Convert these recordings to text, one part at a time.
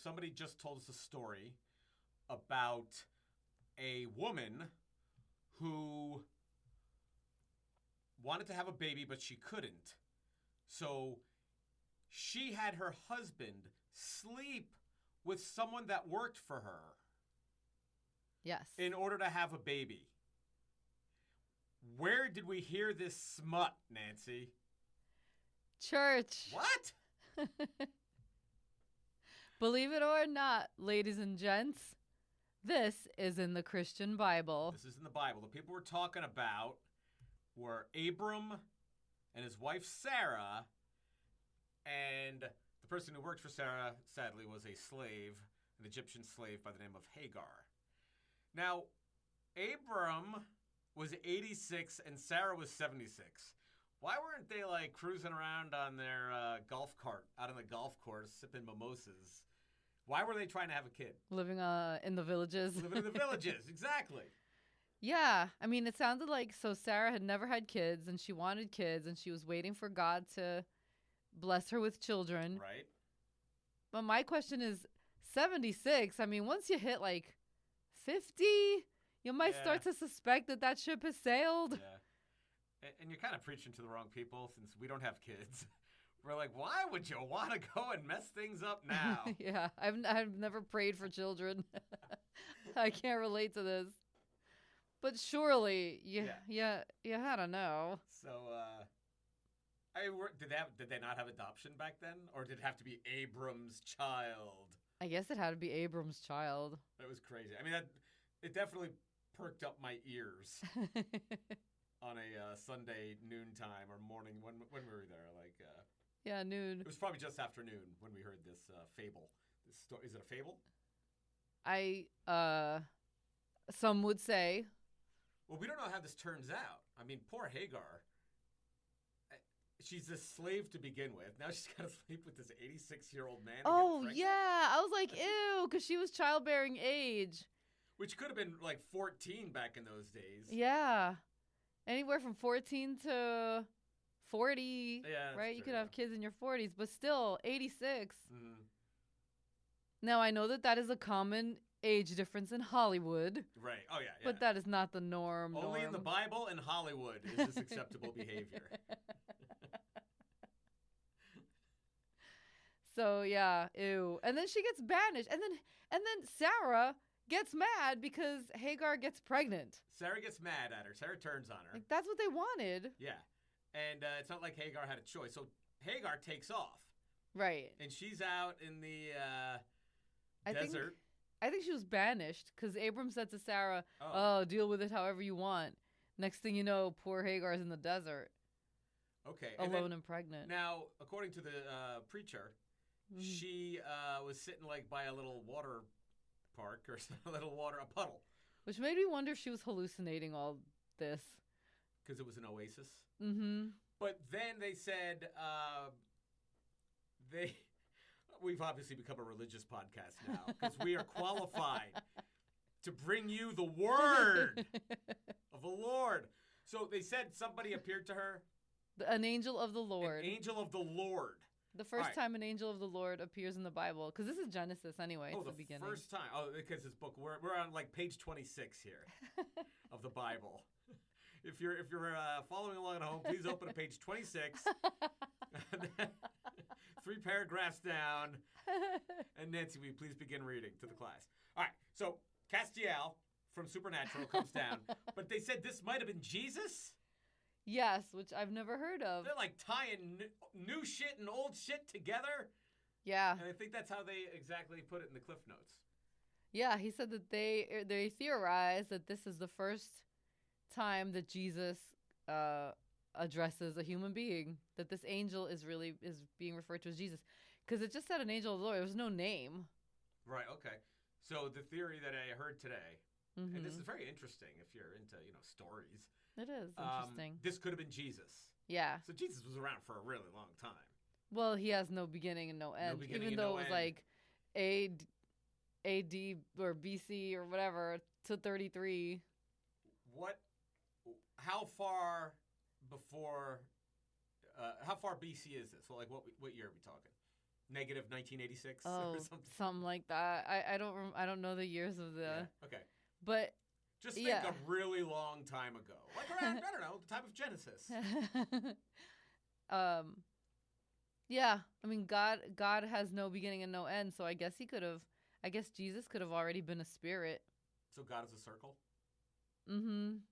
somebody just told us a story about a woman who wanted to have a baby, but she couldn't. So she had her husband sleep with someone that worked for her. Yes. In order to have a baby. Where did we hear this smut, Nancy? Church. What? Believe it or not, ladies and gents, this is in the Christian Bible. This is in the Bible. The people we're talking about were Abram and his wife Sarah, and the person who worked for Sarah, sadly, was a slave, an Egyptian slave by the name of Hagar. Now, Abram was 86 and Sarah was 76. Why weren't they like cruising around on their golf cart out on the golf course sipping mimosas? Why were they trying to have a kid? Living in the villages. Living in the villages, exactly. Yeah. I mean, it sounded like so Sarah had never had kids and she wanted kids and she was waiting for God to bless her with children. Right. But my question is 76. I mean, once you hit like 50, you might start to suspect that ship has sailed. Yeah. And you're kind of preaching to the wrong people since we don't have kids. We're like, why would you want to go and mess things up now? Yeah, I've never prayed for children. I can't relate to this. But surely, you had to know. So, did they not have adoption back then? Or did it have to be Abram's child? I guess it had to be Abram's child. That was crazy. I mean, it definitely perked up my ears on a Sunday noontime or morning when we were there. Like, yeah, noon. It was probably just afternoon when we heard this fable. This story. Is it a fable? Some would say. Well, we don't know how this turns out. I mean, poor Hagar. She's a slave to begin with. Now she's got to sleep with this 86-year-old man. Oh, yeah. I was like, ew, because she was childbearing age. Which could have been like 14 back in those days. Yeah. Anywhere from 14 to 40. Yeah, right? true, You could have kids in your 40s, but still, 86. Mm-hmm. Now, I know that is a common age difference in Hollywood. Right. Oh, yeah. But that is not the norm. Only in the Bible and Hollywood is this acceptable behavior. So, yeah, ew. And then she gets banished. And then Sarah gets mad because Hagar gets pregnant. Sarah gets mad at her. Sarah turns on her. Like, that's what they wanted. Yeah. And it's not like Hagar had a choice. So Hagar takes off. Right. And she's out in the desert. I think she was banished because Abram said to Sarah, oh, deal with it however you want. Next thing you know, poor Hagar's in the desert. Okay. Alone and pregnant. Now, according to the preacher, she was sitting like by a little water park or a puddle. Which made me wonder if she was hallucinating all this. Because it was an oasis? Mm-hmm. But then they said we've obviously become a religious podcast now because we are qualified to bring you the word of the Lord. So they said somebody appeared to her. An angel of the Lord. An angel of the Lord. The first time an angel of the Lord appears in the Bible, because this is Genesis anyway. Oh, it's the beginning. First time. Oh, because this book, we're on like page 26 here of the Bible. If you're following along at home, please open to page 26. 3 paragraphs down. And Nancy, will you please begin reading to the class? All right. So Castiel from Supernatural comes down, but they said this might have been Jesus. Yes, which I've never heard of. They're like tying new shit and old shit together. Yeah. And I think that's how they exactly put it in the Cliff Notes. Yeah, he said that they theorize that this is the first time that Jesus addresses a human being, that this angel is being referred to as Jesus. Because it just said an angel of the Lord. There was no name. Right, okay. So the theory that I heard today, and this is very interesting if you're into, stories. It is interesting. This could have been Jesus. Yeah. So Jesus was around for a really long time. Well, he has no beginning and no end. Even though it was like AD or BC or whatever to 33. How far before, how far BC is this? Well, like what year are we talking? Negative 1986 Oh, or something. something like that. I don't know the years of the. Yeah. Okay. But just think a really long time ago, like around I don't know, the time of Genesis. Yeah. I mean, God has no beginning and no end. So I guess Jesus could have already been a spirit. So God is a circle. Mm-hmm.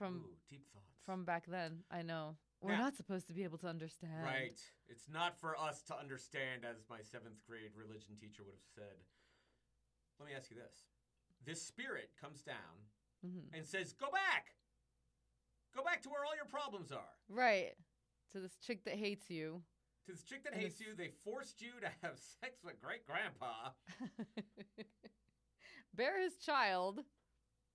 All right. Deep thoughts from back then. I know. We're not supposed to be able to understand. Right. It's not for us to understand, as my 7th grade religion teacher would have said. Let me ask you this. This spirit comes down and says, go back. Go back to where all your problems are. Right. To this chick that hates you. To this chick that hates you. They forced you to have sex with great-grandpa. Bear his child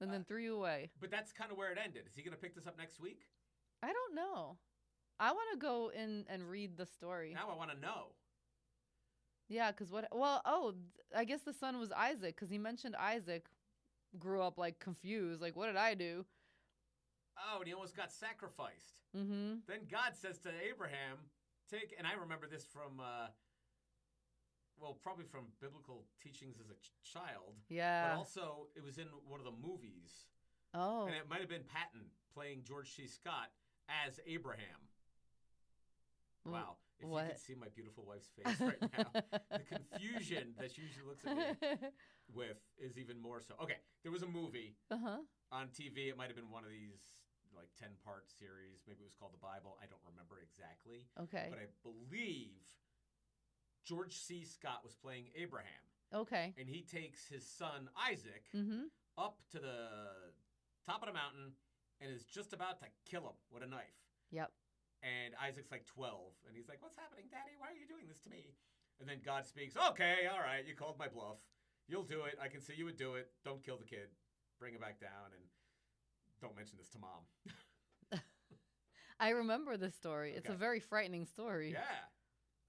and then threw you away. But that's kind of where it ended. Is he going to pick this up next week? I don't know. I want to go in and read the story. Now I want to know. Yeah, because I guess the son was Isaac, because he mentioned Isaac grew up, like, confused. Like, what did I do? Oh, and he almost got sacrificed. Mm-hmm. Then God says to Abraham, and I remember this from, probably from biblical teachings as a child. Yeah. But also, it was in one of the movies. Oh. And it might have been Patton playing George C. Scott as Abraham. Wow. If you could see my beautiful wife's face right now, the confusion that she usually looks at me with is even more so. Okay, there was a movie on TV. It might have been one of these, like, 10-part series. Maybe it was called The Bible. I don't remember exactly. Okay. But I believe George C. Scott was playing Abraham. Okay. And he takes his son, Isaac, up to the top of the mountain and is just about to kill him with a knife. Yep. And Isaac's like 12. And he's like, what's happening, Daddy? Why are you doing this to me? And then God speaks, okay, all right, you called my bluff. You'll do it. I can see you would do it. Don't kill the kid. Bring him back down. And don't mention this to Mom. I remember this story. Okay. It's a very frightening story. Yeah.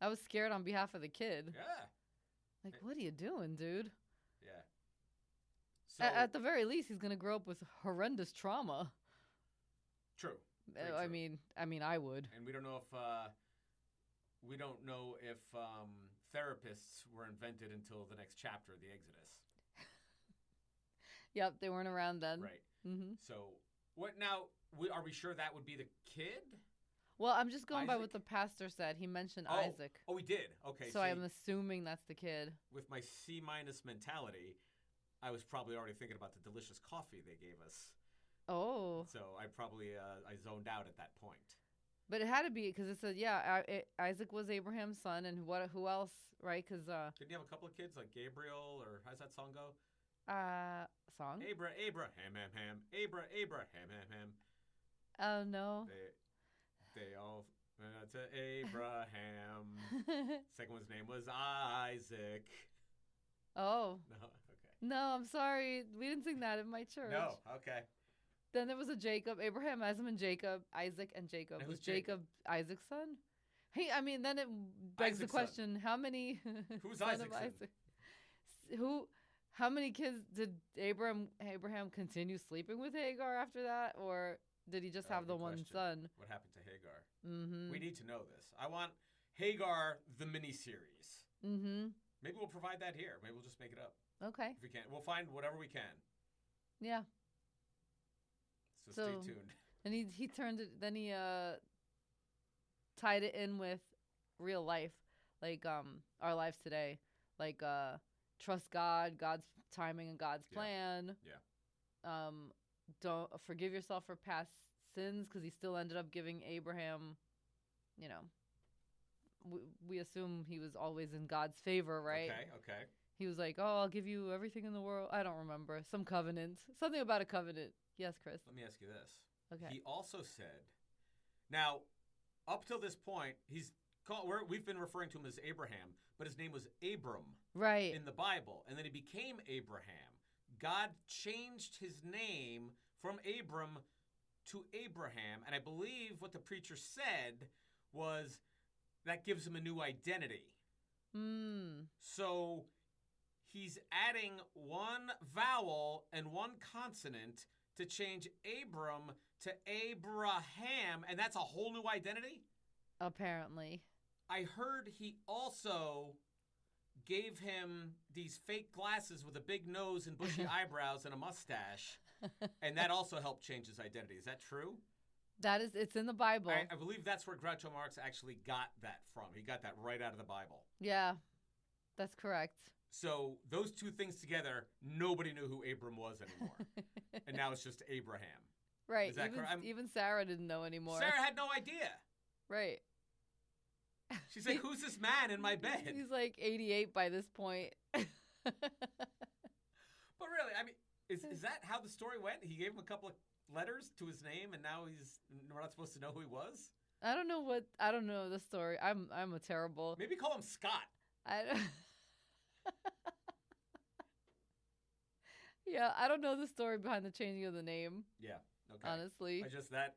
I was scared on behalf of the kid. Yeah. Like, what are you doing, dude? Yeah. So, at the very least, he's going to grow up with horrendous trauma. True. I mean, I would. And we don't know if therapists were invented until the next chapter of the Exodus. Yep, they weren't around then. Right. Mm-hmm. So, what now? Are we sure that would be the kid? Well, I'm just going by what the pastor said. He mentioned Isaac. Oh, he did. Okay. So I'm assuming that's the kid. With my C- mentality, I was probably already thinking about the delicious coffee they gave us. Oh. So I probably I zoned out at that point. But it had to be because it said, Isaac was Abraham's son, and who else, right? Because didn't he have a couple of kids like Gabriel, or how's that song go? Song? Abraham, ham. Oh no. They all to Abraham. Second one's name was Isaac. Oh. No, okay. No, I'm sorry. We didn't sing that in my church. No, okay. Then there was a Jacob, Abraham, Jacob, Isaac, and Jacob. And was Jacob Isaac's son? Then it begs the question: how many? Who's Isaac's son? How many kids did Abraham continue sleeping with Hagar after that, or did he just have the one son? What happened to Hagar? Mm-hmm. We need to know this. I want Hagar the miniseries. Mm-hmm. Maybe we'll provide that here. Maybe we'll just make it up. Okay. If we can, we'll find whatever we can. Yeah. So stay tuned. And he turned it. Then he tied it in with real life, like our lives today, like trust God, God's timing, and God's plan. Yeah. Don't forgive yourself for past sins, because he still ended up giving Abraham. We assume he was always in God's favor, right? Okay. He was like, "Oh, I'll give you everything in the world." I don't remember, some covenant, something about a covenant. Yes, Chris. Let me ask you this. Okay. He also said, now, up till this point, we've been referring to him as Abraham, but his name was Abram. Right. In the Bible. And then he became Abraham. God changed his name from Abram to Abraham. And I believe what the preacher said was that gives him a new identity. So he's adding one vowel and one consonant to change Abram to Abraham, and that's a whole new identity? Apparently. I heard he also gave him these fake glasses with a big nose and bushy eyebrows and a mustache, and that also helped change his identity. Is that true? It's in the Bible. I believe that's where Groucho Marx actually got that from. He got that right out of the Bible. Yeah, that's correct. So those two things together, nobody knew who Abram was anymore. And now it's just Abraham. Right. Is that even Sarah didn't know anymore. Sarah had no idea. Right. She's like, who's this man in my bed? He's like 88 by this point. But really, I mean, is that how the story went? He gave him a couple of letters to his name, and now we're not supposed to know who he was? I don't know the story. I'm a terrible. Maybe call him Scott. Yeah, I don't know the story behind the changing of the name. Yeah. Okay. Honestly. I just that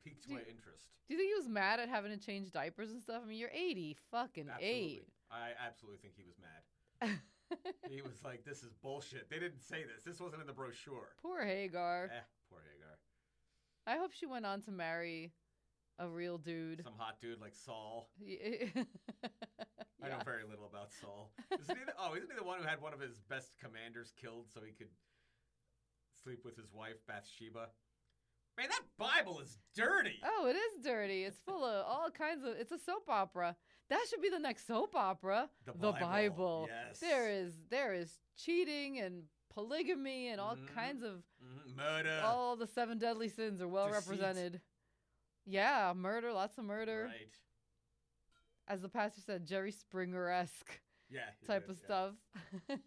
piqued my interest. Do you think he was mad at having to change diapers and stuff? I mean, you're 80, fucking Absolutely. 8. I absolutely think he was mad. He was like, this is bullshit. They didn't say this. This wasn't in the brochure. Poor Hagar. Poor Hagar. I hope she went on to marry a real dude. Some hot dude like Saul. Yeah. I know very little about Saul. Isn't he the one who had one of his best commanders killed so he could sleep with his wife, Bathsheba? Man, that Bible is dirty. Oh, it is dirty. It's full of all kinds of... It's a soap opera. That should be the next soap opera. The Bible. Yes. There is cheating and polygamy and all kinds of... Murder. All the 7 deadly sins are well represented. Yeah, murder, lots of murder. Right. As the pastor said, Jerry Springer-esque type of stuff. Good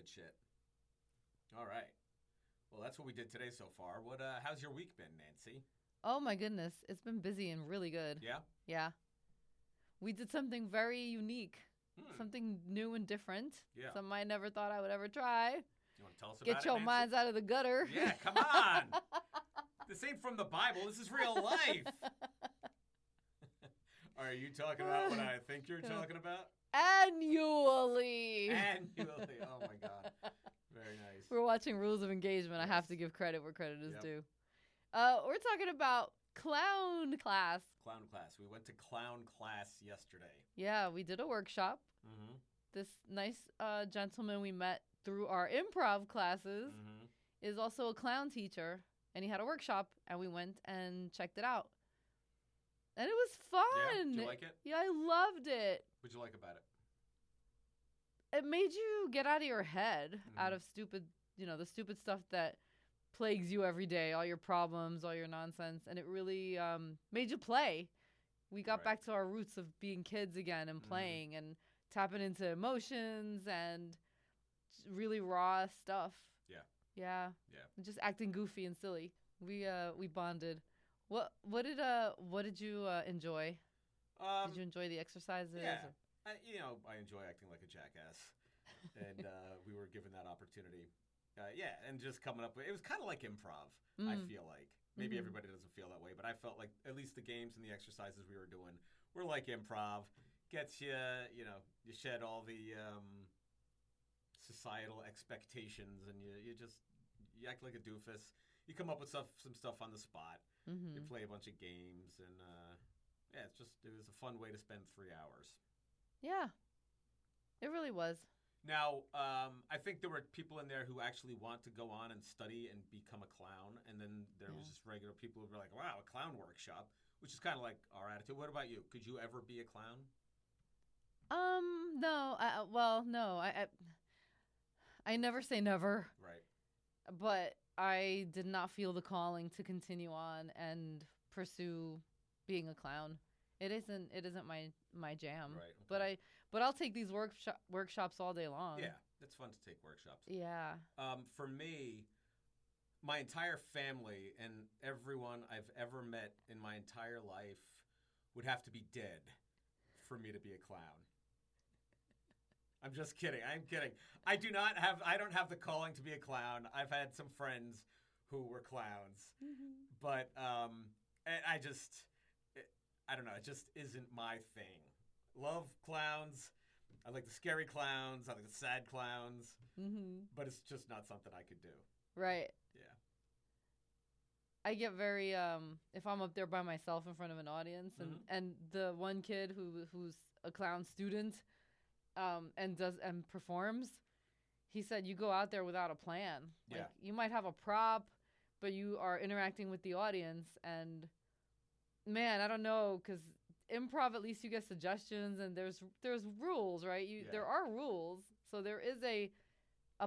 shit. All right. Well, that's what we did today so far. How's your week been, Nancy? Oh my goodness, it's been busy and really good. Yeah? Yeah. We did something very unique. Something new and different. Yeah. Something I never thought I would ever try. You want to tell us about it, Get your Nancy? minds out of the gutter. Yeah, come on. This ain't from the Bible. This is real life. Are you talking about what I think you're talking about? Annually. Oh, my God. Very nice. We're watching Rules of Engagement. Yes. I have to give credit where credit is due. We're talking about clown class. Clown class. We went to clown class yesterday. Yeah, we did a workshop. Mm-hmm. This nice gentleman we met through our improv classes is also a clown teacher, and he had a workshop, and we went and checked it out. And it was fun. Yeah? Did you like it? Yeah, I loved it. What'd you like about it? It made you get out of your head, out of stupid, the stupid stuff that plagues you every day, all your problems, all your nonsense, and it really made you play. We got back to our roots of being kids again and playing and tapping into emotions and really raw stuff. Yeah. Just acting goofy and silly. We bonded. What did you enjoy? Did you enjoy the exercises? Yeah. I enjoy acting like a jackass, and we were given that opportunity. And just coming up with it was kind of like improv. I feel like maybe everybody doesn't feel that way, but I felt like at least the games and the exercises we were doing were like improv. Gets you, you shed all the societal expectations, and you act like a doofus. You come up with some stuff on the spot. You play a bunch of games, and it was a fun way to spend 3 hours. Yeah, it really was. Now, I think there were people in there who actually want to go on and study and become a clown, and then there was just regular people who were like, "Wow, a clown workshop," which is kind of like our attitude. What about you? Could you ever be a clown? No. No. I never say never. Right. But I did not feel the calling to continue on and pursue being a clown. It isn't my jam. Right. Okay. But I'll take these workshops all day long. Yeah, it's fun to take workshops. Yeah. For me, my entire family and everyone I've ever met in my entire life would have to be dead for me to be a clown. I'm just kidding. I'm kidding. I don't have the calling to be a clown. I've had some friends who were clowns, but I don't know. It just isn't my thing. Love clowns. I like the scary clowns. I like the sad clowns. But it's just not something I could do. Right. Yeah. I get very if I'm up there by myself in front of an audience, and the one kid who's a clown student, and performs, he said you go out there without a plan. Yeah. Like, you might have a prop, but you are interacting with the audience, and man, I don't know, because improv, at least you get suggestions, and there's rules, right? There are rules, so there is a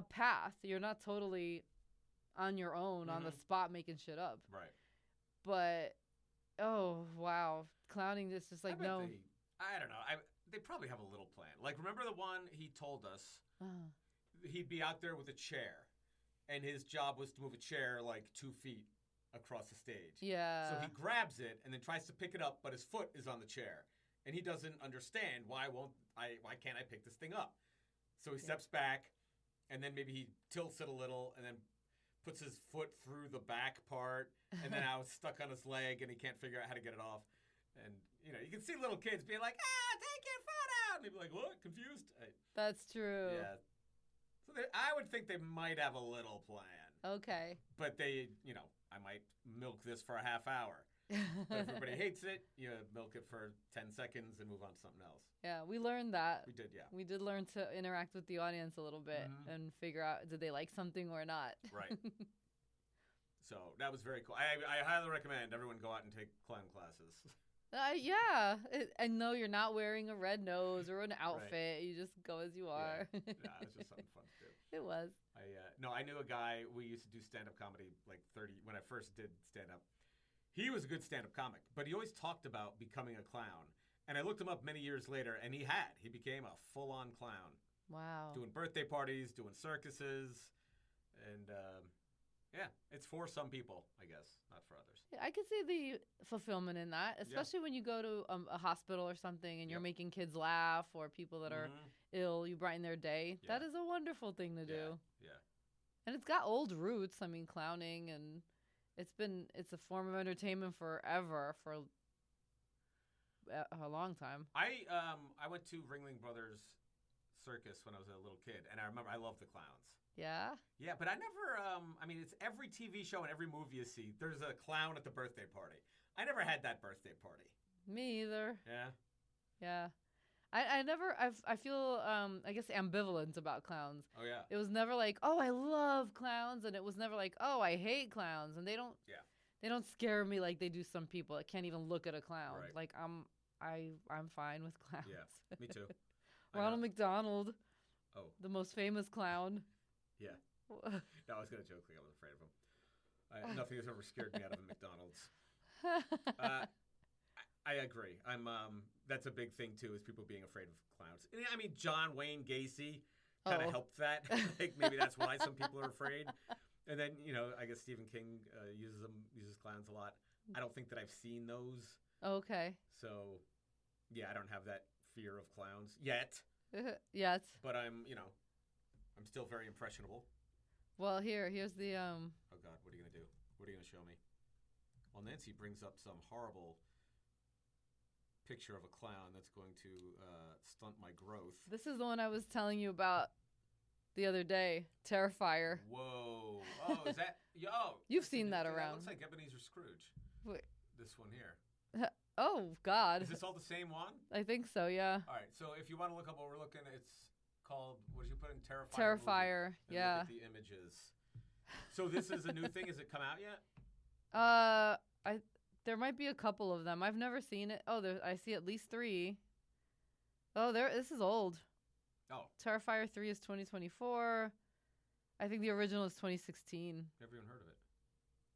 path. You're not totally on your own on the spot making shit up. Right. But oh wow, clowning is just like I no. I don't know. They probably have a little plan. Like, remember the one he told us? He'd be out there with a chair, and his job was to move a chair like 2 feet across the stage. Yeah. So he grabs it and then tries to pick it up, but his foot is on the chair, and he doesn't understand why can't I pick this thing up? So he steps back, and then maybe he tilts it a little, and then puts his foot through the back part, and then I was stuck on his leg, and he can't figure out how to get it off. And, you know, you can see little kids being like, take your foot out! And they'd be like, what? Confused? That's true. Yeah. So I would think they might have a little plan. Okay. But they, you know, I might milk this for a half hour. But if everybody hates it, you milk it for 10 seconds and move on to something else. Yeah, we learned that. We did, yeah. We did learn to interact with the audience a little bit and figure out, did they like something or not? Right. So that was very cool. I highly recommend everyone go out and take clown classes. Yeah. And no, you're not wearing a red nose or an outfit. Right. You just go as you are. Yeah, it's just something fun to do. It was. I knew a guy, we used to do stand-up comedy like 30, when I first did stand-up. He was a good stand-up comic, but he always talked about becoming a clown. And I looked him up many years later, and he became a full-on clown. Wow. Doing birthday parties, doing circuses, and it's for some people, I guess, not for others. Yeah, I could see the fulfillment in that, especially when you go to a hospital or something and you're making kids laugh or people that are ill, you brighten their day. Yeah. That is a wonderful thing to do. Yeah. And it's got old roots. I mean, clowning, and it's a form of entertainment forever, for a long time. I went to Ringling Brothers Circus when I was a little kid, and I remember I loved the clowns. Yeah? Yeah, but I never, it's every TV show and every movie you see, there's a clown at the birthday party. I never had that birthday party. Me either. Yeah? Yeah. I feel, I guess, ambivalent about clowns. Oh, yeah. It was never like, oh, I love clowns, and it was never like, oh, I hate clowns, and they don't scare me like they do some people. I can't even look at a clown. Right. Like, I'm fine with clowns. Yeah, me too. Ronald McDonald. Oh. The most famous clown. Yeah. No, I was going to joke like I was afraid of him. Nothing has ever scared me out of a McDonald's. I agree. That's a big thing too, is people being afraid of clowns. I mean, John Wayne Gacy kind of helped that. Like, maybe that's why some people are afraid. And then, I guess Stephen King uses clowns a lot. I don't think that I've seen those. Okay. So, yeah, I don't have that fear of clowns yet. Yet. But I'm still very impressionable. Well, here's the Oh God, what are you gonna do? What are you gonna show me? Well, Nancy brings up some horrible picture of a clown that's going to stunt my growth. This is the one I was telling you about the other day. Terrifier. Whoa! Oh, is that? You've seen that around. That looks like Ebenezer Scrooge. Wait. This one here. Oh God. Is this all the same one? I think so. Yeah. All right. So if you want to look up what we're looking, it's called, what did you put in? Terrifier. Yeah. Look at the images. So this is a new thing. Has it come out yet? There might be a couple of them. I've never seen it. Oh, I see at least 3. Oh, this is old. Oh. Terrifier 3 is 2024. I think the original is 2016. Never even heard of it.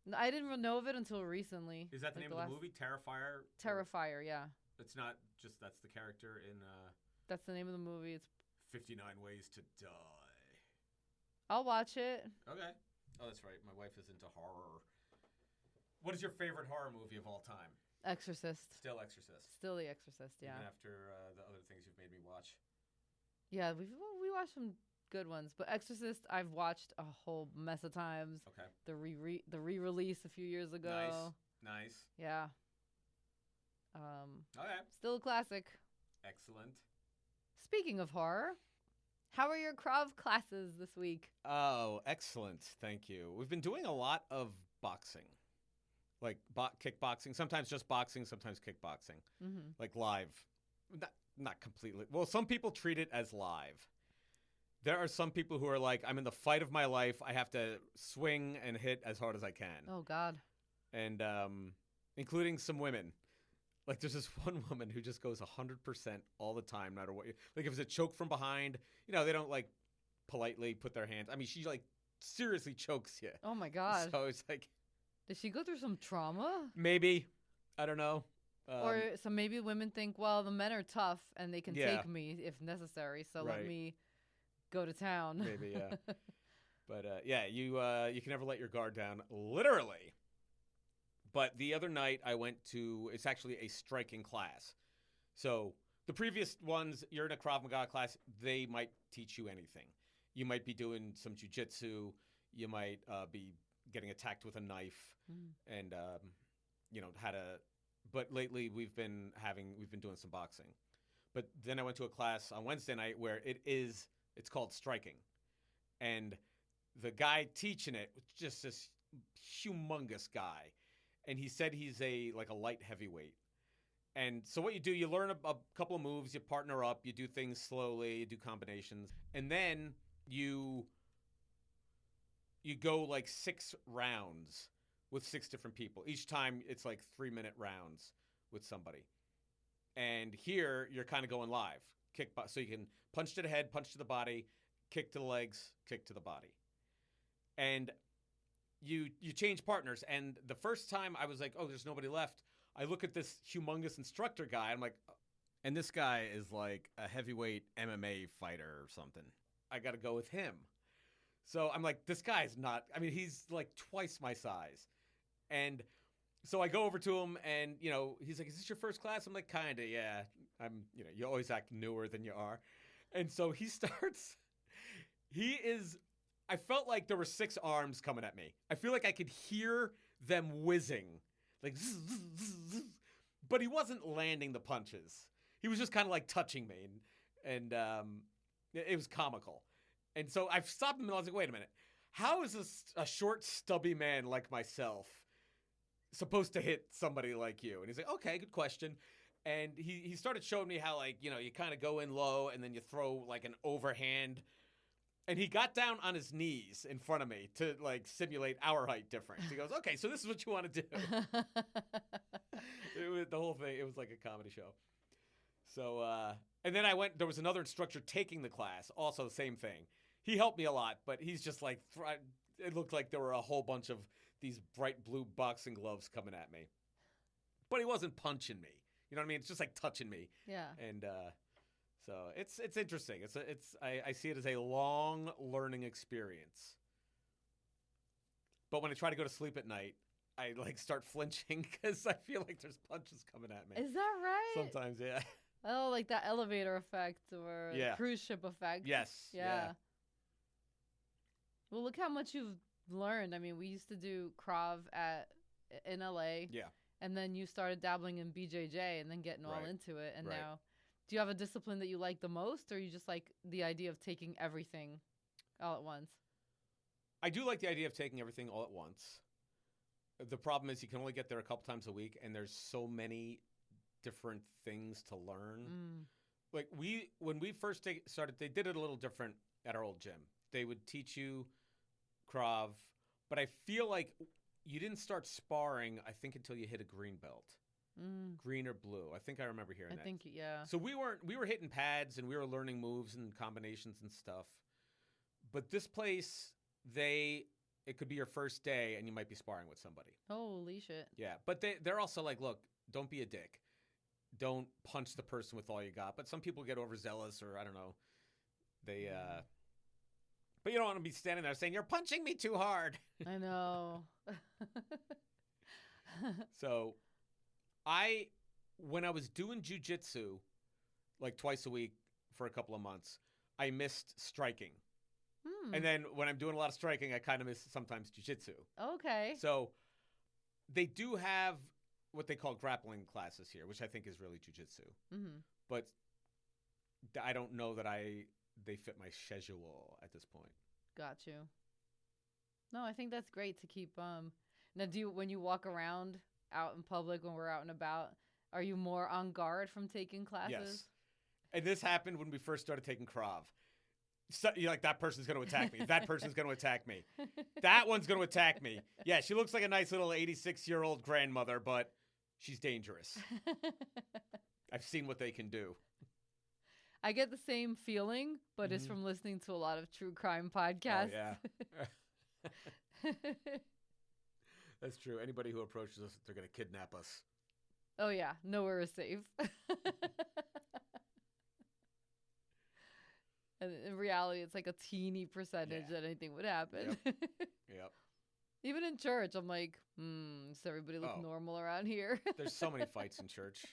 No, I didn't know of it until recently. Is that the name of the movie? Terrifier? Terrifier, yeah. It's not just, that's the character in... That's the name of the movie. It's 59 Ways to Die. I'll watch it. Okay. Oh, that's right. My wife is into horror. What is your favorite horror movie of all time? Exorcist. Still Exorcist. Still The Exorcist, yeah. Even after the other things you've made me watch. Yeah, we watched some good ones, but Exorcist I've watched a whole mess of times. Okay. The re-release a few years ago. Nice. Yeah. Okay. Still a classic. Excellent. Speaking of horror, how are your Krav classes this week? Oh, excellent. Thank you. We've been doing a lot of boxing. like kickboxing. Sometimes just boxing, sometimes kickboxing, like live. Not completely. Well, some people treat it as live. There are some people who are like, I'm in the fight of my life. I have to swing and hit as hard as I can. Oh, God. And including some women. Like, there's this one woman who just goes 100% all the time, no matter what. Like, if it's a choke from behind, they don't, like, politely put their hands. I mean, she, like, seriously chokes you. Oh, my God. So it's like... Did she go through some trauma? Maybe. I don't know. Or so maybe women think, well, the men are tough and they can take me if necessary, so let me go to town. Maybe, yeah. But, you can never let your guard down, literally. But the other night I went to, it's actually a striking class. So the previous ones, you're in a Krav Maga class, they might teach you anything. You might be doing some jiu-jitsu. You might be getting attacked with a knife and, how to... But lately we've been doing some boxing. But then I went to a class on Wednesday night where it's called striking. And the guy teaching it was just this humongous guy. And he said he's a light heavyweight. And so what you do, you learn a couple of moves, you partner up, you do things slowly, you do combinations. And then you go like 6 rounds with 6 different people. Each time it's like 3-minute rounds with somebody. And here you're kind of going live. So you can punch to the head, punch to the body, kick to the legs, kick to the body. And you change partners. And the first time I was like, oh, there's nobody left. I look at this humongous instructor guy. I'm like, and this guy is like a heavyweight MMA fighter or something. I got to go with him. So I'm like, this guy's not, I mean, he's like twice my size. And so I go over to him and, he's like, is this your first class? I'm like, kind of, yeah. You always act newer than you are. And so he starts, I felt like there were 6 arms coming at me. I feel like I could hear them whizzing, like, zzz, zzz, zzz, zzz. But he wasn't landing the punches. He was just kind of like touching me. And it was comical. And so I stopped him and I was like, wait a minute. How is a short, stubby man like myself supposed to hit somebody like you? And he's like, okay, good question. And he started showing me how, like, you kind of go in low and then you throw like an overhand. And he got down on his knees in front of me to like simulate our height difference. He goes, okay, so this is what you want to do. The whole thing, it was like a comedy show. So, and then there was another instructor taking the class, also the same thing. He helped me a lot, but he's just like, it looked like there were a whole bunch of these bright blue boxing gloves coming at me. But he wasn't punching me. You know what I mean? It's just like touching me. Yeah. And so it's interesting. I see it as a long learning experience. But when I try to go to sleep at night, I like start flinching because I feel like there's punches coming at me. Is that right? Sometimes, yeah. Oh, like that elevator effect or cruise ship effect. Yes. Yeah. Well, look how much you've learned. I mean, we used to do Krav in LA. Yeah. And then you started dabbling in BJJ and then getting all into it. And now, do you have a discipline that you like the most, or you just like the idea of taking everything all at once? I do like the idea of taking everything all at once. The problem is you can only get there a couple times a week, and there's so many different things to learn. Like when we first started, they did it a little different at our old gym. They would teach you Krav, but I feel like you didn't start sparring, I think, until you hit a green belt. Green or blue. I think I remember hearing that. I think, yeah. So we were hitting pads and we were learning moves and combinations and stuff. But this place, it could be your first day and you might be sparring with somebody. Holy shit. Yeah, but they're also like, look, don't be a dick. Don't punch the person with all you got. But some people get overzealous or I don't know. But you don't want to be standing there saying, you're punching me too hard. I know. So when I was doing jiu-jitsu like twice a week for a couple of months, I missed striking. And then when I'm doing a lot of striking, I kind of miss sometimes jiu-jitsu. Okay. So they do have what they call grappling classes here, which I think is really jiu-jitsu. But I don't know that they fit my schedule at this point. Got you. No, I think that's great to keep Now, when you walk around out in public when we're out and about, are you more on guard from taking classes? Yes. And this happened when we first started taking Krav. So, you're like, that person's going to attack me. That person's going to attack me. That one's going to attack me. Yeah, she looks like a nice little 86-year-old grandmother, but she's dangerous. I've seen what they can do. I get the same feeling, but it's from listening to a lot of true crime podcasts. Oh, yeah. That's true. Anybody who approaches us, they're going to kidnap us. Oh, yeah. Nowhere is safe. And in reality, it's like a teeny percentage that anything would happen. Yep. Even in church, I'm like, does everybody look normal around here? There's so many fights in church.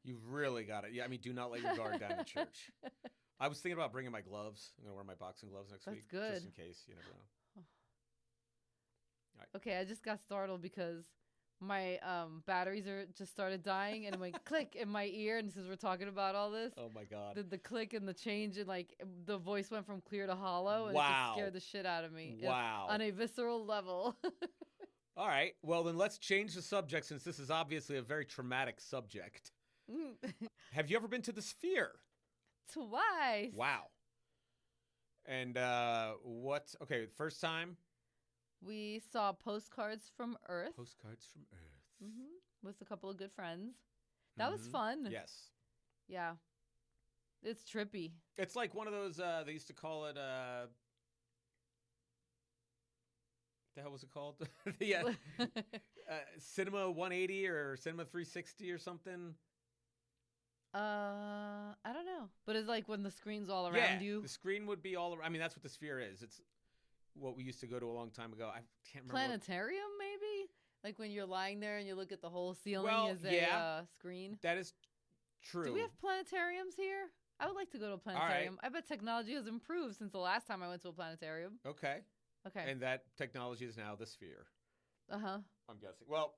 You've really got it. Yeah, I mean, do not let your guard down in church. I was thinking about bringing my gloves. I'm going to wear my boxing gloves next week. That's good. Just in case. You never know. Right. Okay, I just got startled because my batteries just started dying, and it went click in my ear. And since we're talking about all this, oh my god, the click and the change, and like the voice went from clear to hollow, and it just scared the shit out of me. Wow, on a visceral level. All right, well then let's change the subject since this is obviously a very traumatic subject. Have you ever been to the Sphere? Twice. Wow. And what? Okay, first time. We saw Postcards from Earth. Postcards from Earth. With a couple of good friends. That was fun. Yes. Yeah. It's trippy. It's like one of those, they used to call it, the hell was it called? The Cinema 180 or Cinema 360 or something. I don't know. But it's like when the screen's all around you. The screen would be all around. I mean, that's what the Sphere is. It's what we used to go to a long time ago. I can't remember. Planetarium, maybe? Like when you're lying there and you look at the whole ceiling as a screen? That is true. Do we have planetariums here? I would like to go to a planetarium. Right. I bet technology has improved since the last time I went to a planetarium. Okay. Okay. And that technology is now the Sphere. Uh-huh. I'm guessing. Well,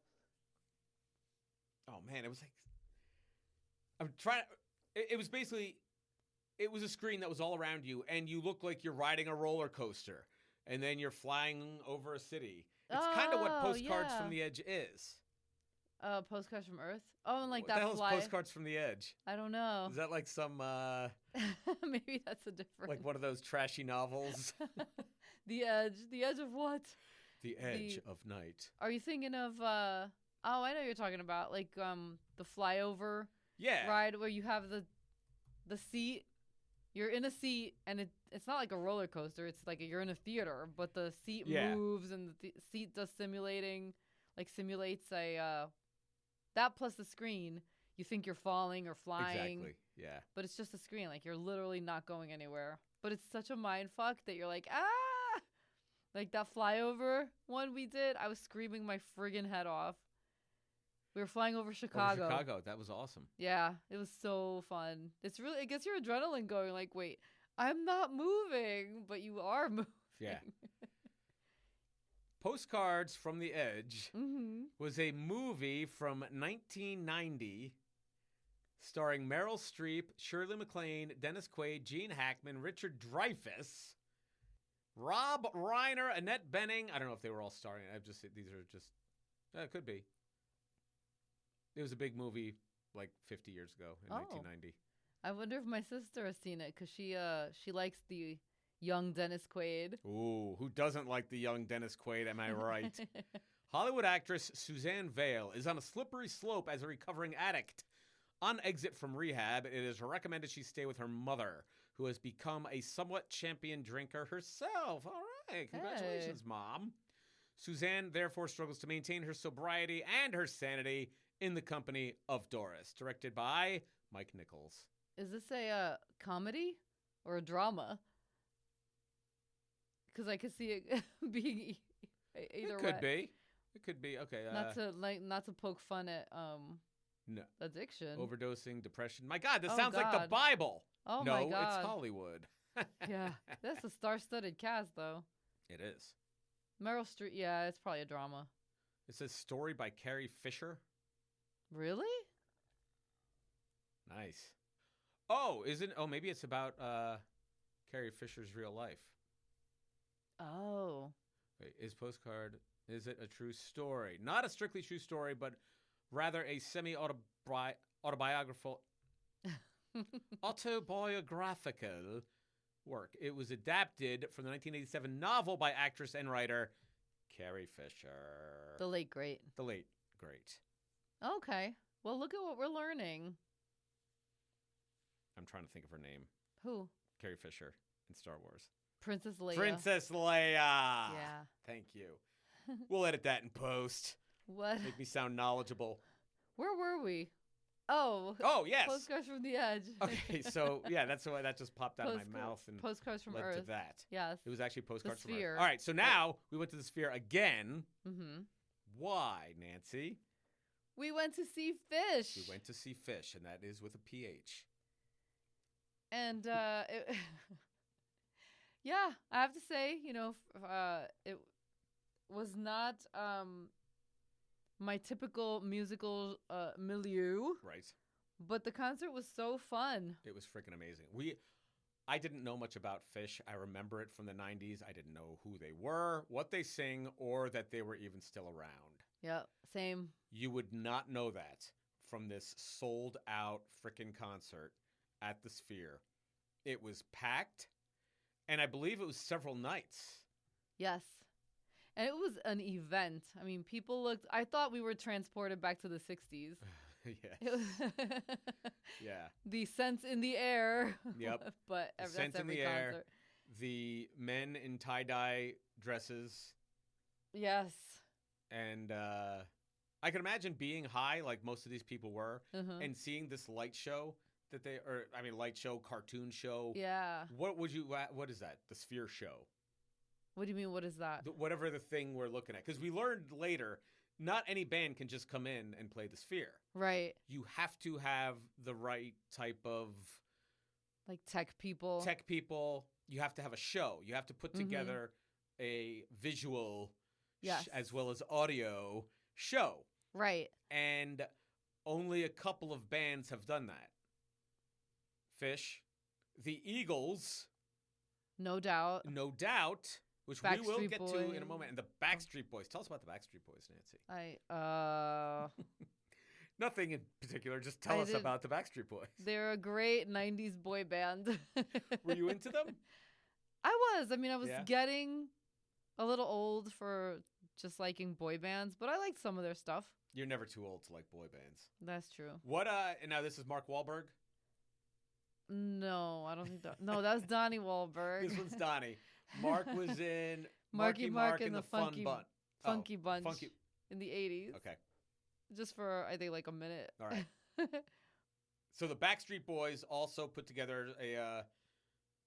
oh man, it was like, I'm trying. It was basically, it was a screen that was all around you, and you look like you're riding a roller coaster, and then you're flying over a city. It's kind of what Postcards from the Edge is. Postcards from Earth? Oh, and like what that the hell is Postcards from the Edge? I don't know. Is that like some, maybe that's a different. Like one of those trashy novels? The Edge. The Edge of what? The Edge of Night. Are you thinking of, I know what you're talking about. Like, the flyover ride where you have the seat. You're in a seat, and it's not like a roller coaster. It's like you're in a theater, but the seat moves, and the seat does simulates a that plus the screen. You think you're falling or flying. Exactly. Yeah. But it's just a screen. Like you're literally not going anywhere. But it's such a mind fuck that you're like, ah! Like that flyover one we did, I was screaming my friggin' head off. We were flying over Chicago. That was awesome. Yeah, it was so fun. It gets your adrenaline going. Like, wait, I'm not moving, but you are moving. Yeah. Postcards from the Edge was a movie from 1990 starring Meryl Streep, Shirley MacLaine, Dennis Quaid, Gene Hackman, Richard Dreyfuss, Rob Reiner, Annette Bening. I don't know if they were all starring. These are just, it could be. It was a big movie like 50 years ago in 1990. I wonder if my sister has seen it because she likes the young Dennis Quaid. Ooh, who doesn't like the young Dennis Quaid? Am I right? Hollywood actress Suzanne Vale is on a slippery slope as a recovering addict. On exit from rehab, it is recommended she stay with her mother, who has become a somewhat champion drinker herself. All right, congratulations, Mom. Suzanne therefore struggles to maintain her sobriety and her sanity in the company of Doris, directed by Mike Nichols. Is this a comedy or a drama? Because I could see it being either way. It could be. Okay. Not to poke fun at no addiction, overdosing, depression. My God, this sounds like the Bible. Oh no, my God, it's Hollywood. Yeah, that's a star-studded cast, though. It is. Meryl Streep. Yeah, it's probably a drama. It says story by Carrie Fisher. Really? Nice. Oh, maybe it's about Carrie Fisher's real life. Oh. Wait, is it a true story? Not a strictly true story, but rather a semi-autobiographical autobiographical work. It was adapted from the 1987 novel by actress and writer Carrie Fisher. The late great. The late great. Okay. Well, look at what we're learning. I'm trying to think of her name. Who? Carrie Fisher in Star Wars. Princess Leia. Princess Leia. Yeah. Thank you. We'll edit that in post. What? Make me sound knowledgeable. Where were we? Oh. Oh, yes. Postcards from the Edge. Okay, so yeah, that's why that just popped out of my mouth and Postcards from led Earth. to that. Yes. It was actually Postcards from Sphere. Earth. All right, so now we went to the Sphere again. Mm-hmm. Why, Nancy? We went to see Phish. We went to see Phish, and that is with a PH. And yeah, I have to say, it was not my typical musical milieu. Right. But the concert was so fun. It was freaking amazing. I didn't know much about Phish. I remember it from the 90s. I didn't know who they were, what they sing, or that they were even still around. Yeah, same. You would not know that from this sold-out freaking concert at the Sphere. It was packed, and I believe it was several nights. Yes. And it was an event. I mean, I thought we were transported back to the 60s. Yes. It was yeah. The scents in the air. Yep. But The that's scents in every the concert. air. The men in tie-dye dresses. Yes. And I can imagine being high like most of these people were and seeing this light show cartoon show. Yeah. What is that? The Sphere show. What do you mean, what is that? Whatever the thing we're looking at. Because we learned later, not any band can just come in and play the Sphere. Right. You have to have the right type of... Like tech people. You have to have a show. You have to put together a visual as well as audio show. Right. And only a couple of bands have done that. Phish, the Eagles. No doubt. Which Backstreet we will get Boys. to in a moment. And the Backstreet Boys. Tell us about the Backstreet Boys, Nancy. Nothing in particular. Just tell us about the Backstreet Boys. They're a great 90s boy band. Were you into them? I was. I mean, I was getting a little old for just liking boy bands, but I liked some of their stuff. You're never too old to like boy bands. That's true. And now this is Mark Wahlberg? No, I don't think that. No, that was Donnie Wahlberg. This one's Donnie. Mark was in Marky Mark and the Funky Bunch. Bunch in the 80s. Okay. Just for, I think, like a minute. All right. So the Backstreet Boys also put together a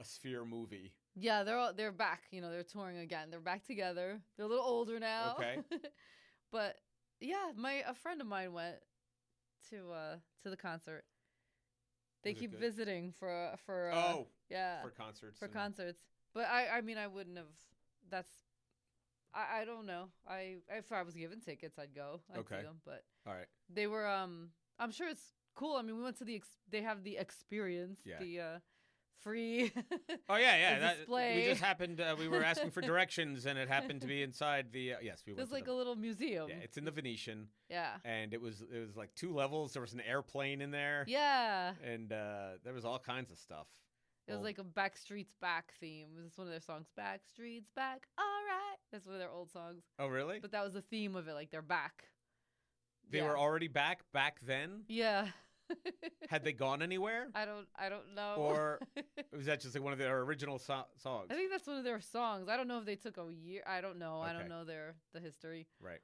Sphere movie. Yeah, they're back. They're touring again. They're back together. They're a little older now. Okay. But yeah, a friend of mine went to the concert. They keep visiting for concerts. Concerts. But I mean, I wouldn't have. I don't know. If I was given tickets, I'd go. I'd see them. But all right, they were. I'm sure it's cool. I mean, we went to they have the experience. Yeah. The free. Oh yeah. display. We just happened. We were asking for directions, and it happened to be inside the. Yes, we went. It was like a little museum. Yeah, it's in the Venetian. Yeah. And it was like 2 levels. There was an airplane in there. Yeah. And there was all kinds of stuff. It was like a Backstreet's Back theme. It was one of their songs. Backstreet's Back. All right. That's one of their old songs. Oh really? But that was the theme of it. Like they're back. They were already back then? Yeah. Had they gone anywhere? I don't know. Or was that just like one of their original songs? I think that's one of their songs. I don't know if they took a year. I don't know. Okay. I don't know the history. Right.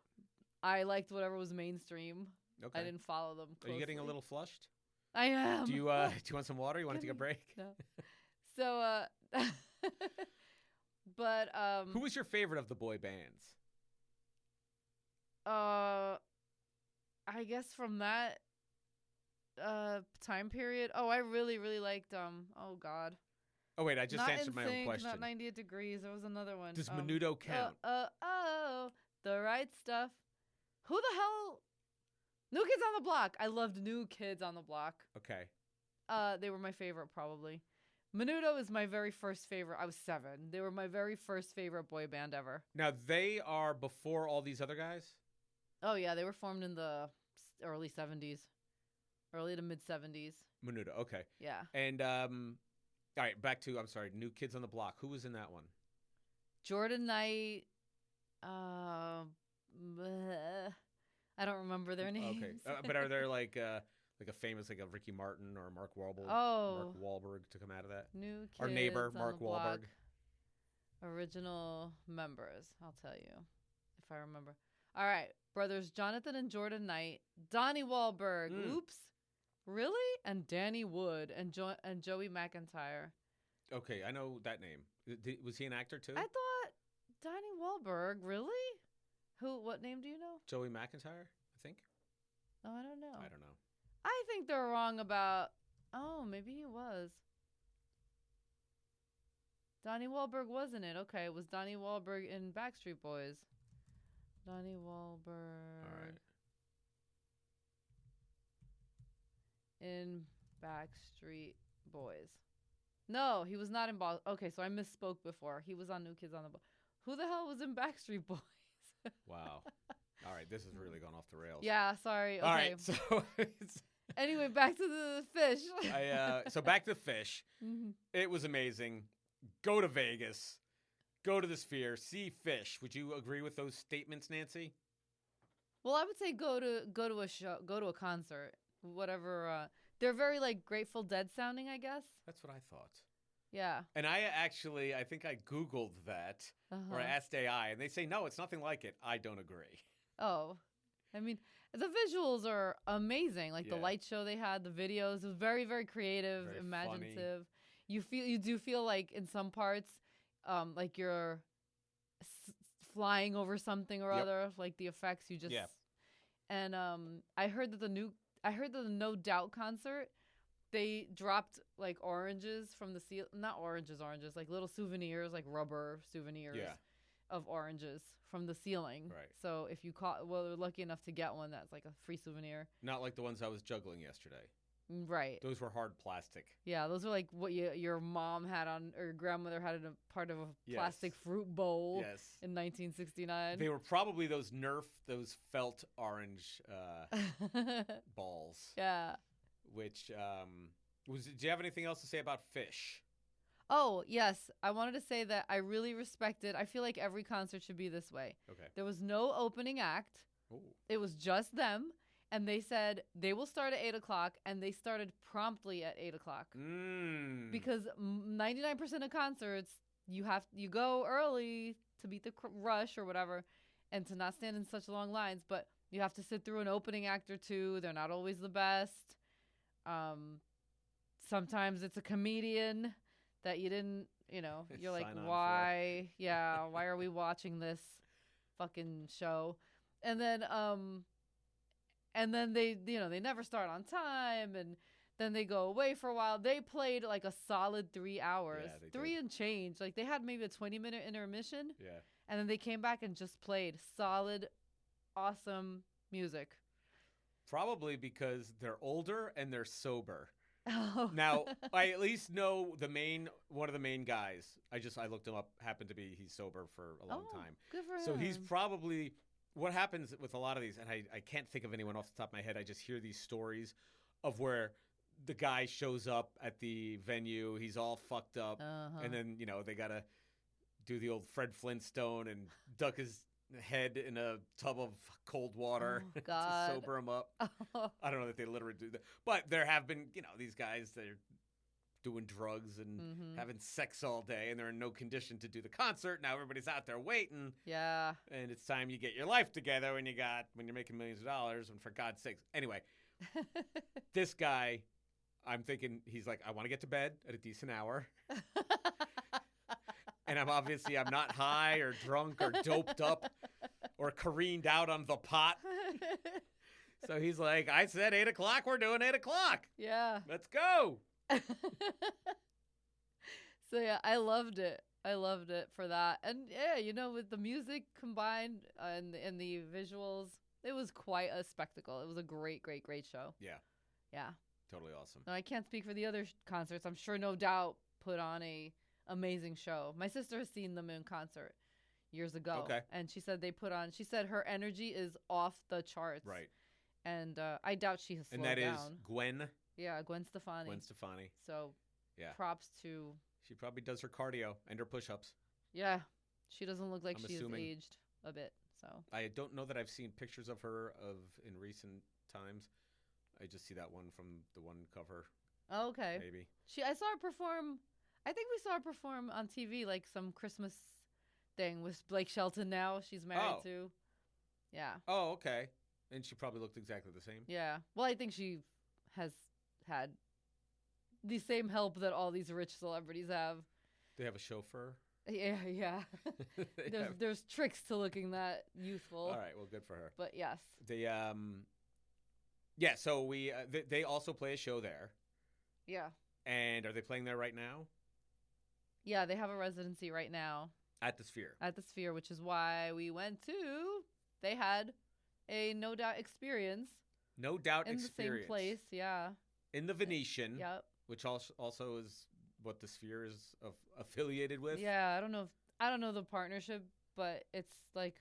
I liked whatever was mainstream. Okay. I didn't follow them closely. Are you getting a little flushed? I am. Do you want some water? You want to take a break? No. So but who was your favorite of the boy bands? I guess from that time period. Oh, I really liked oh god. Oh wait, I just not answered my own question. Not 98 Degrees. There was another one. Does Menudo count? The Right Stuff. Who the hell? New Kids on the Block. I loved New Kids on the Block. Okay. They were my favorite probably. Menudo is my very first favorite. I was 7. They were my very first favorite boy band ever. Now, they are before all these other guys? Oh, yeah. They were formed in the early 70s. Early to mid 70s. Menudo, okay. Yeah. And, all right, back to, I'm sorry, New Kids on the Block. Who was in that one? Jordan Knight. I don't remember their names. Okay. But are there like a famous, like a Ricky Martin or a Mark Wahlberg? Oh. Mark Wahlberg to come out of that? New Kids Our neighbor, on Mark the Block. Wahlberg. Original members. I'll tell you if I remember. All right. Brothers Jonathan and Jordan Knight. Donnie Wahlberg. Oops. Really? And Danny Wood and Joey McIntyre. Okay, I know that name. Was he an actor too? I thought Donnie Wahlberg. Really? What name do you know? Joey McIntyre, I think. Oh, I don't know. I don't know. I think they're wrong about... Oh, maybe he was. Donnie Wahlberg wasn't it? Okay, it was Donnie Wahlberg in Backstreet Boys. Donnie Wahlberg. All right. In Backstreet Boys. No, he was not in Okay, so I misspoke before. He was on New Kids on the Block. Who the hell was in Backstreet Boys? Wow. All right, this has really gone off the rails. Yeah, sorry. Okay. All right, so anyway, back to the Phish. So back to Phish. Mm-hmm. It was amazing. Go to Vegas. Go to the Sphere. See Phish. Would you agree with those statements, Nancy? Well, I would say go to a show, go to a concert, whatever. They're very like Grateful Dead sounding, I guess. That's what I thought. Yeah. And I think I Googled that, or I asked AI, and they say, no, it's nothing like it. I don't agree. Oh, I mean, the visuals are amazing. Like the light show they had, the videos, it was very, very creative, very imaginative. Funny. You do feel like in some parts, like you're flying over something or other, like the effects you just. Yeah. And I heard that the No Doubt concert, they dropped like oranges from the ceiling. Not oranges, like little souvenirs, like rubber souvenirs of oranges from the ceiling. Right. So if you we're lucky enough to get one that's like a free souvenir. Not like the ones I was juggling yesterday. Right. Those were hard plastic. Yeah, those are like what your mom had on, or your grandmother had in a part of a plastic fruit bowl in 1969. They were probably those felt orange balls. Yeah. Which, do you have anything else to say about Phish? Oh, yes. I wanted to say that I really respected, I feel like every concert should be this way. Okay. There was no opening act. Ooh. It was just them. And they said they will start at 8 o'clock, and they started promptly at 8 o'clock. Because 99% of concerts, you go early to beat the rush or whatever, and to not stand in such long lines. But you have to sit through an opening act or two. They're not always the best. Sometimes it's a comedian that you didn't, you're like, why? Yeah, why are we watching this fucking show? And then they never start on time, and then they go away for a while. They played like a solid 3 hours, 3 and change. Like they had maybe a 20-minute intermission. Yeah. And then they came back and just played solid, awesome music. Probably because they're older and they're sober. Oh. Now, I at least know one of the main guys. I looked him up. Happened to be he's sober for a long time. Good for him. So he's probably. What happens with a lot of these, and I can't think of anyone off the top of my head. I just hear these stories of where the guy shows up at the venue. He's all fucked up, and then they gotta do the old Fred Flintstone and duck his head in a tub of cold water to sober him up. I don't know that they literally do that, but there have been these guys that are doing drugs and having sex all day, and they're in no condition to do the concert. Now everybody's out there waiting. Yeah. And it's time you get your life together when you're making millions of dollars, and for God's sakes. Anyway, this guy, I'm thinking he's like, I want to get to bed at a decent hour. And I'm not high or drunk or doped up or careened out on the pot. So he's like, I said 8 o'clock, we're doing 8 o'clock. Yeah. Let's go. So yeah, I loved it for that. And yeah, with the music combined and the visuals, it was quite a spectacle. It was a great show. Yeah totally awesome. No, I can't speak for the other concerts. I'm sure No Doubt put on a amazing show. My sister has seen them in concert years ago. Okay. And she said she said her energy is off the charts. Right. And I doubt she has slowed down. And that is Gwen. Yeah, Gwen Stefani. Gwen Stefani. So yeah, props to... She probably does her cardio and her push-ups. Yeah. She doesn't look like I'm she has assuming. aged a bit. So I don't know that I've seen pictures of her in recent times. I just see that one from the one cover. oh, okay. Maybe. I saw her perform. I think we saw her perform on TV, like some Christmas thing with Blake Shelton. Now she's married to. Yeah. Oh, okay. And she probably looked exactly the same. Yeah. Well, I think she has had the same help that all these rich celebrities have. They have a chauffeur. Yeah. There's tricks to looking that youthful. All right. Well, good for her. But yes. Yeah. So they also play a show there. Yeah. And are they playing there right now? Yeah, they have a residency right now. At the Sphere. At the Sphere, which is why we went to. They had a No Doubt experience. No Doubt in experience. In the same place, yeah. In the Venetian. Yep. Which also is what the Sphere is affiliated with. Yeah, I don't know the partnership, but it's like,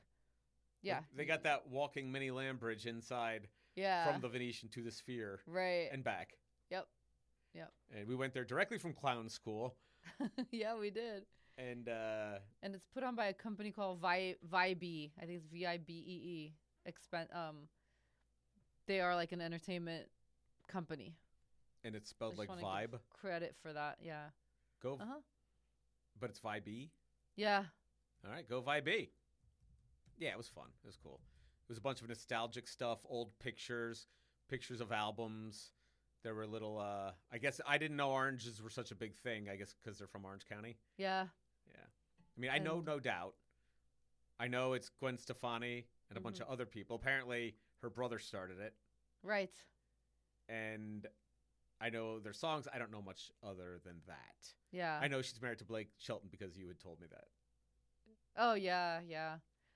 yeah. They got that walking mini land bridge inside. Yeah. From the Venetian to the Sphere. Right. And back. Yep. And we went there directly from clown school. Yeah, we did. And it's put on by a company called Vibe. I think it's VIBEE. They are like an entertainment company. And it's spelled like vibe. Credit for that, yeah. Go. But it's Vibe. Yeah. All right, go Vibe. Yeah, it was fun. It was cool. It was a bunch of nostalgic stuff, old pictures of albums. There were little. I guess I didn't know oranges were such a big thing. I guess because they're from Orange County. Yeah. Yeah. I mean, I know No Doubt. I know it's Gwen Stefani and a bunch of other people. Apparently, her brother started it. Right. And I know their songs. I don't know much other than that. Yeah. I know she's married to Blake Shelton because you had told me that. Oh, yeah.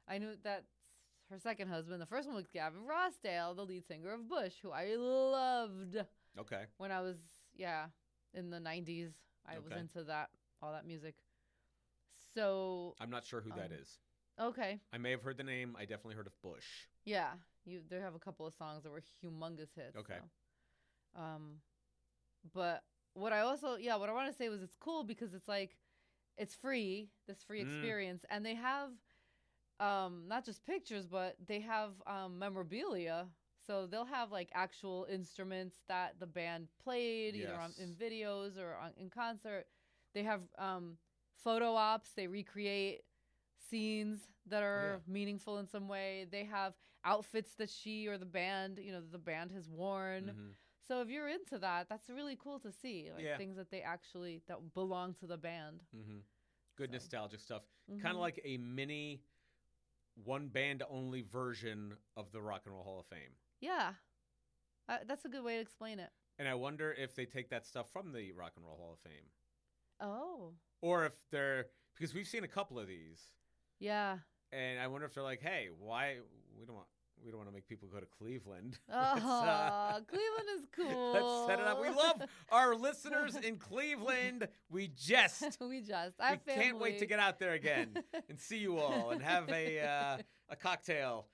I knew that's her second husband. The first one was Gavin Rossdale, the lead singer of Bush, who I loved. Okay. When I was, in the 90s. I was into all that music. So. I'm not sure who that is. Okay. I may have heard the name. I definitely heard of Bush. Yeah. They have a couple of songs that were humongous hits. Okay. So. But what I want to say was it's cool because it's like, it's free, this free experience. And they have, not just pictures, but they have memorabilia. So they'll have like actual instruments that the band played, either in videos or in concert. They have photo ops. They recreate scenes that are meaningful in some way. They have outfits that she or the band, the band has worn. Mm-hmm. So if you're into that, that's really cool to see. Like things that that belong to the band. Mm-hmm. Good nostalgic stuff. Kind of like a mini one band only version of the Rock and Roll Hall of Fame. Yeah. That's a good way to explain it. And I wonder if they take that stuff from the Rock and Roll Hall of Fame. Oh. Or if because we've seen a couple of these. Yeah. And I wonder if they're like, hey, why we don't want to make people go to Cleveland. Oh, Cleveland is cool. Let's set it up. We love our listeners in Cleveland. We can't wait to get out there again and see you all and have a cocktail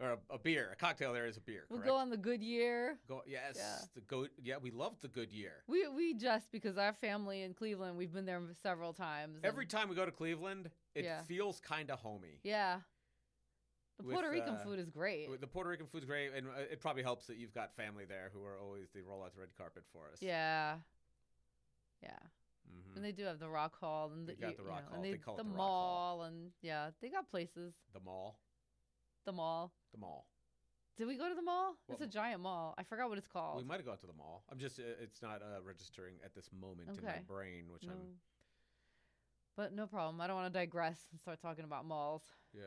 or a beer. A cocktail there is a beer. We'll correct? go on the Goodyear. We love the Goodyear. We just because our family in Cleveland, we've been there several times. Every time we go to Cleveland, it feels kind of homey. Yeah. The Puerto Rican food is great. The Puerto Rican food's great, and it probably helps that you've got family there who are always, they roll out the red carpet for us. Yeah. Yeah. Mm-hmm. And they do have the Rock Hall. And they call it the Rock mall, Hall. And they got places. The mall. The mall. The mall. Did we go to the mall? It's a giant mall. I forgot what it's called. We might have gone to the mall. I'm just, it's not registering at this moment in my brain, But no problem. I don't want to digress and start talking about malls. Yeah.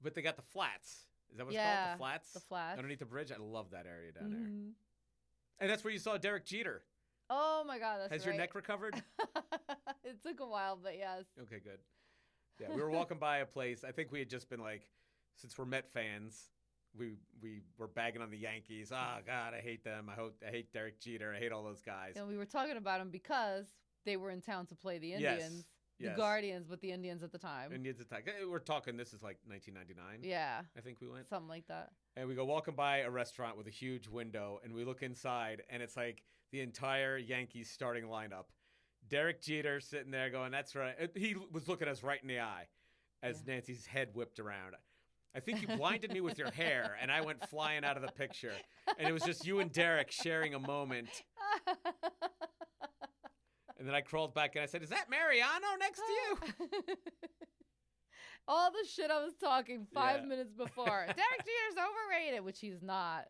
But they got the flats. Is that what it's called? The flats? The flats. Underneath the bridge? I love that area down there. And that's where you saw Derek Jeter. Oh, my God. Has your neck recovered? It took a while, but yes. Okay, good. Yeah, we were walking by a place. I think we had just been like, since we're Met fans, we were bagging on the Yankees. Oh, God, I hate them. I hate Derek Jeter. I hate all those guys. And we were talking about him because they were in town to play the Yes. Indians. The Yes. Guardians, but the Indians at the time. Indians attack. We're talking, this is like 1999. Yeah. I think we went. Something like that. And we go walking by a restaurant with a huge window, and we look inside, and it's like the entire Yankees starting lineup. Derek Jeter sitting there going, that's right. He was looking us right in the eye as Nancy's head whipped around. I think you blinded me with your hair, and I went flying out of the picture. And it was just you and Derek sharing a moment. And then I crawled back, and I said, is that Mariano next to you? All the shit I was talking 5 minutes before. Derek Jeter's overrated, which he's not.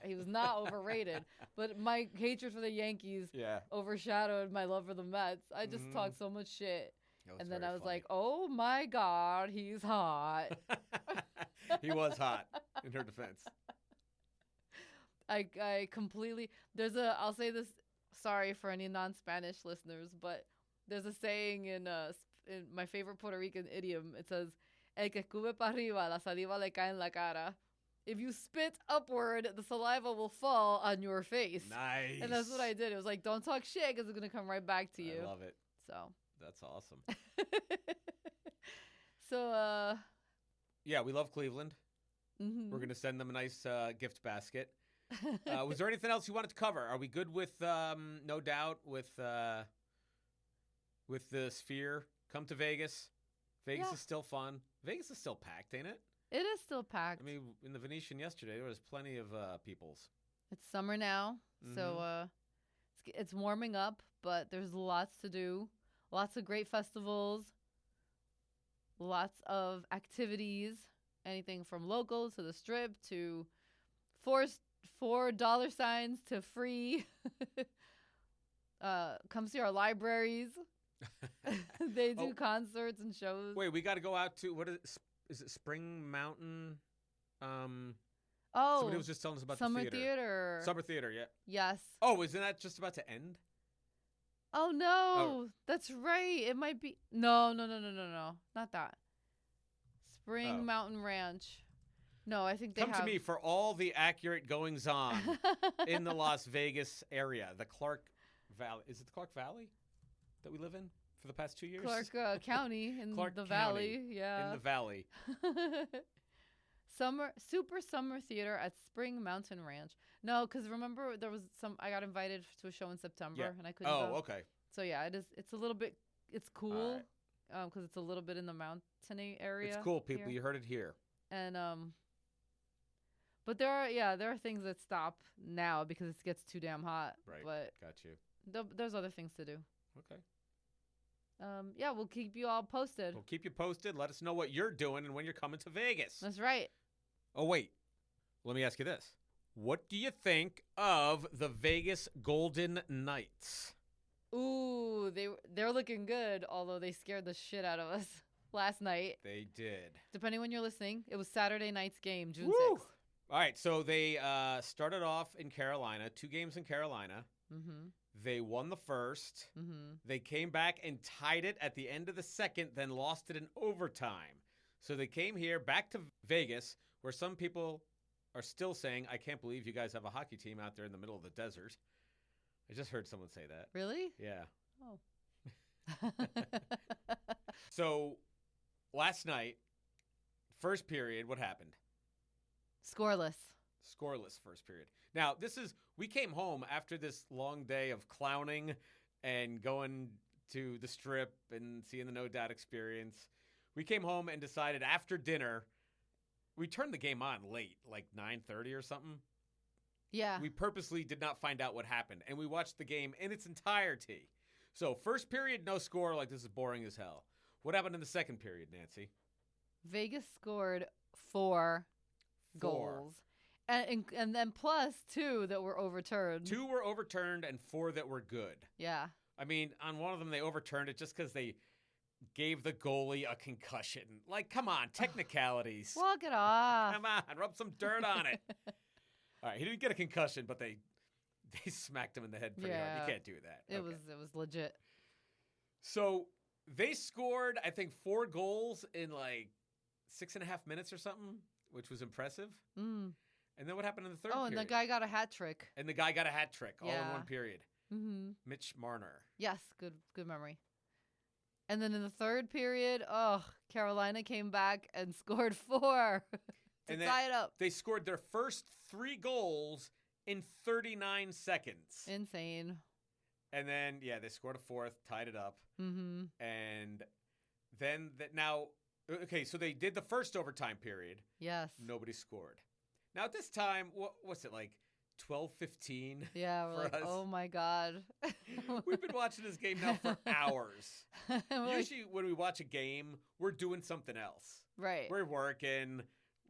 He was not overrated. But my hatred for the Yankees overshadowed my love for the Mets. I just talked so much shit. And then I was like, oh my God, he's hot. He was hot, in her defense. I completely, I'll say this, sorry for any non-Spanish listeners, but there's a saying in my favorite Puerto Rican idiom. It says, el que escupe para arriba, la saliva le cae en la cara. If you spit upward, the saliva will fall on your face. Nice. And that's what I did. It was like, don't talk shit because it's going to come right back to you. I love it. So. That's awesome. So, yeah, we love Cleveland. Mm-hmm. We're going to send them a nice gift basket. Was there anything else you wanted to cover? Are we good with, no doubt, with the Sphere? Come to Vegas. Vegas is still fun. Vegas is still packed, ain't it? It is still packed. I mean, in the Venetian yesterday, there was plenty of peoples. It's summer now, so it's warming up, but there's lots to do. Lots of great festivals. Lots of activities. Anything from local to the Strip to $4 signs to free. Come see our libraries. They do concerts and shows. Wait, we got to go out to, what is it Spring Mountain? Somebody was just telling us about Summer the theater. Summer Theater, yeah. Yes. Oh, isn't that just about to end? Oh, no. That's right. It might be. No. Not that. Spring Mountain Ranch. No, I think they Come to me for all the accurate goings-on in the Las Vegas area. The Clark Valley. Is it the Clark Valley that we live in for the past 2 years? Clark County in Clark the County, valley. Yeah. in the valley. Super Summer Theater at Spring Mountain Ranch. No, because remember there was I got invited to a show in September and I couldn't go. Oh, okay. So yeah, it's a little bit, it's cool because it's a little bit in the mountainy area. It's cool, people. Here. You heard it here. And but there are things that stop now because it gets too damn hot. Right. But got you. There's other things to do. Okay. Yeah, we'll keep you all posted. We'll keep you posted. Let us know what you're doing and when you're coming to Vegas. That's right. Oh, wait. Let me ask you this. What do you think of the Vegas Golden Knights? Ooh, they're looking good, although they scared the shit out of us last night. They did. Depending when you're listening, it was Saturday night's game, June 6th. All right, so they started off in Carolina, 2 games in Carolina. Mm-hmm. They won the first. Mm-hmm. They came back and tied it at the end of the second, then lost it in overtime. So they came here back to Vegas, where some people are still saying, I can't believe you guys have a hockey team out there in the middle of the desert. I just heard someone say that. Really? Yeah. Oh. So last night, first period, what happened? Scoreless First period. Now, we came home after this long day of clowning and going to the Strip and seeing the No Doubt Experience. We came home and decided after dinner, we turned the game on late, like 9:30 or something. Yeah. We purposely did not find out what happened, and we watched the game in its entirety. So, first period, no score, like this is boring as hell. What happened in the second period, Nancy? Vegas scored 4 goals. And then plus 2 that were overturned. 2 were overturned and 4 that were good. Yeah. I mean, on one of them, they overturned it just because they gave the goalie a concussion. Like, come on, technicalities. Walk it off. Come on, rub some dirt on it. All right, he didn't get a concussion, but they smacked him in the head pretty hard. You can't do that. It was legit. So they scored, I think, 4 goals in like 6.5 minutes or something, which was impressive. Mm. And then what happened in the third period? Oh, and the guy got a hat trick. all in one period. Mm-hmm. Mitch Marner. Yes, good memory. And then in the third period, Carolina came back and scored 4 to tie it up. They scored their first 3 goals in 39 seconds. Insane. And then, they scored a 4th, tied it up. Mm-hmm. And then, so they did the first overtime period. Yes. Nobody scored. Now, at this time, what's it, like 12:15? Yeah, we're like, us? oh my God. We've been watching this game now for hours. Usually when we watch a game, we're doing something else. Right. We're working,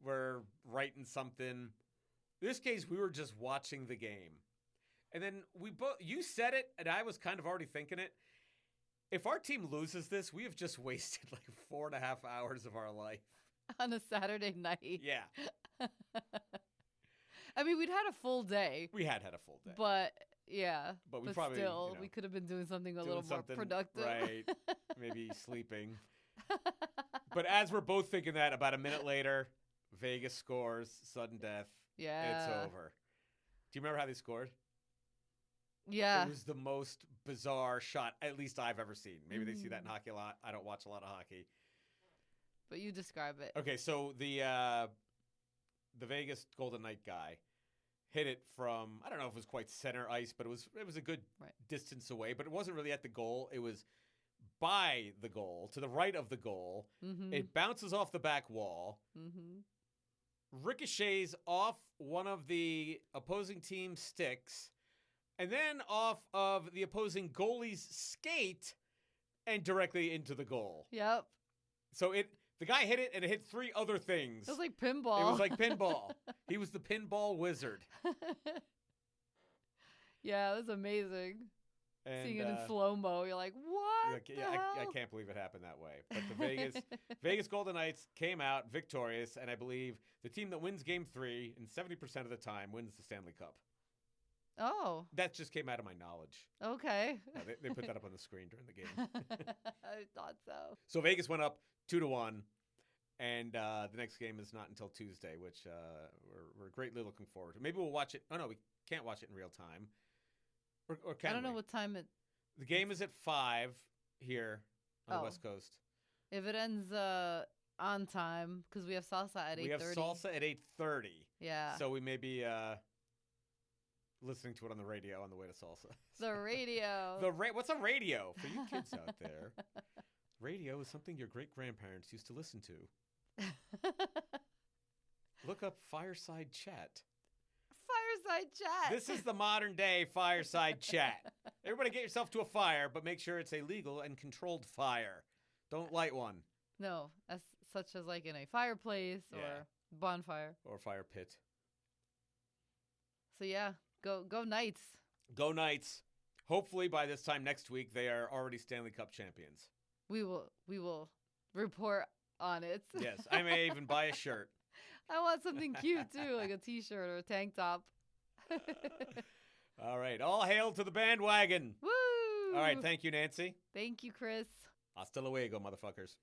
we're writing something. In this case, we were just watching the game. And then you said it, and I was kind of already thinking it. If our team loses this, we have just wasted like 4.5 hours of our life. On a Saturday night. Yeah. I mean, we'd had a full day. We had a full day. But, yeah. But we probably, still, we could have been doing something a little more productive. Right. Maybe sleeping. But as we're both thinking that, about a minute later, Vegas scores, sudden death. Yeah. It's over. Do you remember how they scored? Yeah. It was the most bizarre shot, at least I've ever seen. Maybe they see that in hockey a lot. I don't watch a lot of hockey. But you describe it. Okay, so the Vegas Golden Knight guy hit it from, I don't know if it was quite center ice, but it was a good distance away. But it wasn't really at the goal. It was by the goal, to the right of the goal. Mm-hmm. It bounces off the back wall. Mm-hmm. Ricochets off one of the opposing team's sticks, and then off of the opposing goalie's skate and directly into the goal. Yep. So the guy hit it, and it hit 3 other things. It was like pinball. It was like pinball. He was the pinball wizard. Yeah, it was amazing. And, seeing it in slow-mo, you're like, what the hell? I can't believe it happened that way. But the Vegas Golden Knights came out victorious, and I believe the team that wins Game 3 and 70% of the time wins the Stanley Cup. Oh. That just came out of my knowledge. Okay. Yeah, they put that up on the screen during the game. I thought so. So Vegas went up 2-1, and the next game is not until Tuesday, which we're greatly looking forward to. Maybe we'll watch it. Oh, no, we can't watch it in real time. Or can I don't know we? what time it... The game is at 5 here on the West Coast. If it ends on time, because we have salsa at 8:30. We have salsa at 8:30. Yeah. So we may be listening to it on the radio on the way to salsa. The radio. What's a radio? For you kids out there, radio is something your great-grandparents used to listen to. Look up Fireside Chat. Fireside Chat. This is the modern day Fireside Chat. Everybody get yourself to a fire, but make sure it's a legal and controlled fire. Don't light one. No, such as like in a fireplace or bonfire. Or fire pit. So yeah, go Knights. Go Knights. Hopefully by this time next week they are already Stanley Cup champions. We will report on it. Yes, I may even buy a shirt. I want something cute too, like a t-shirt or a tank top. All right. All hail to the bandwagon. Woo! All right. Thank you, Nancy. Thank you, Chris. Hasta luego, motherfuckers.